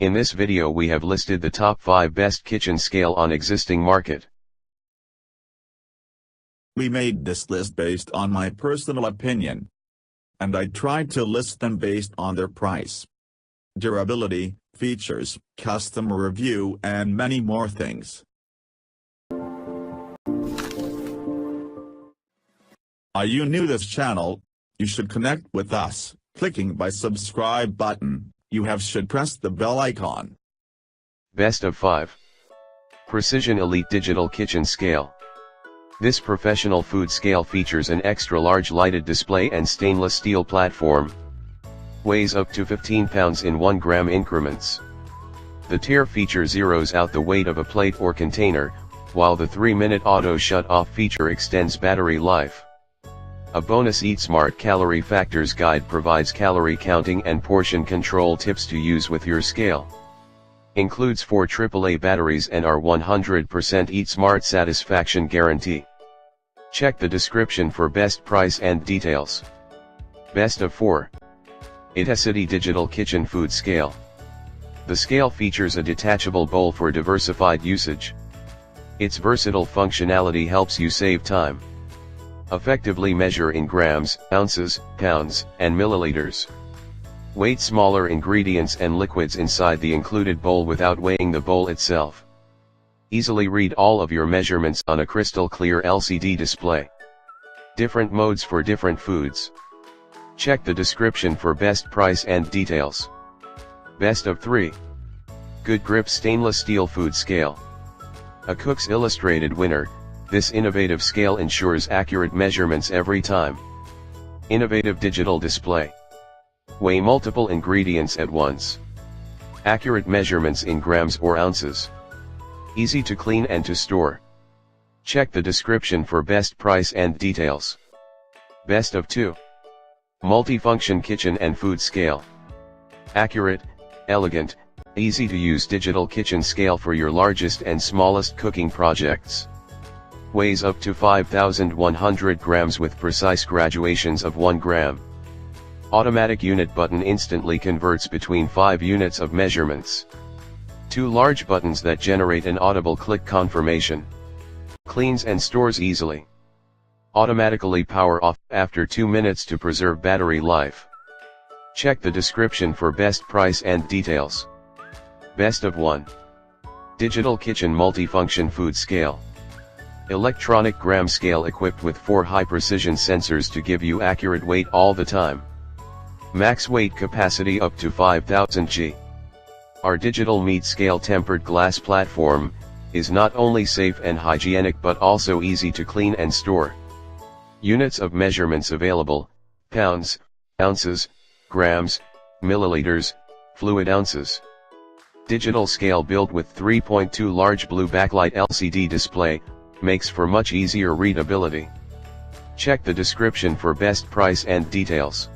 In this video we have listed the top 5 best kitchen scale on existing market. We made this list based on my personal opinion, and I tried to list them based on their price, durability, features, customer review and many more things. Are you new to this channel? You should connect with us, clicking by subscribe button. You should press the bell icon. Best of 5. Precision Elite Digital Kitchen Scale. This professional food scale features an extra-large lighted display and stainless steel platform. Weighs up to 15 pounds in 1 gram increments. The tier feature zeroes out the weight of a plate or container, while the 3-minute auto shut-off feature extends battery life. A bonus Eat Smart Calorie Factors guide provides calorie counting and portion control tips to use with your scale. Includes 4 AAA batteries and our 100% Eat Smart satisfaction guarantee. Check the description for best price and details. Best of 4. Etekcity Digital Kitchen Food Scale. The scale features a detachable bowl for diversified usage. Its versatile functionality helps you save time. Effectively measure in grams, ounces, pounds, and milliliters. Weight smaller ingredients and liquids inside the included bowl without weighing the bowl itself. Easily read all of your measurements on a crystal clear LCD display. Different modes for different foods. Check the description for best price and details. Best of 3. Good Grip Stainless Steel Food Scale. A Cook's Illustrated winner, this innovative scale ensures accurate measurements every time. Innovative digital display. Weigh multiple ingredients at once. Accurate measurements in grams or ounces. Easy to clean and to store. Check the description for best price and details. Best of 2. Multifunction Kitchen and Food Scale. Accurate, elegant, easy to use digital kitchen scale for your largest and smallest cooking projects. Weighs up to 5,100 grams with precise graduations of 1 gram. Automatic unit button instantly converts between 5 units of measurements. 2 large buttons that generate an audible click confirmation. Cleans and stores easily. Automatically power off after 2 minutes to preserve battery life. Check the description for best price and details. Best of 1. Digital Kitchen Multifunction Food Scale. Electronic gram scale equipped with 4 high-precision sensors to give you accurate weight all the time. Max weight capacity up to 5,000 g. Our digital meat scale tempered glass platform is not only safe and hygienic but also easy to clean and store. Units of measurements available: pounds, ounces, grams, milliliters, fluid ounces. Digital scale built with 3.2 large blue backlight LCD display, makes for much easier readability. Check the description for best price and details.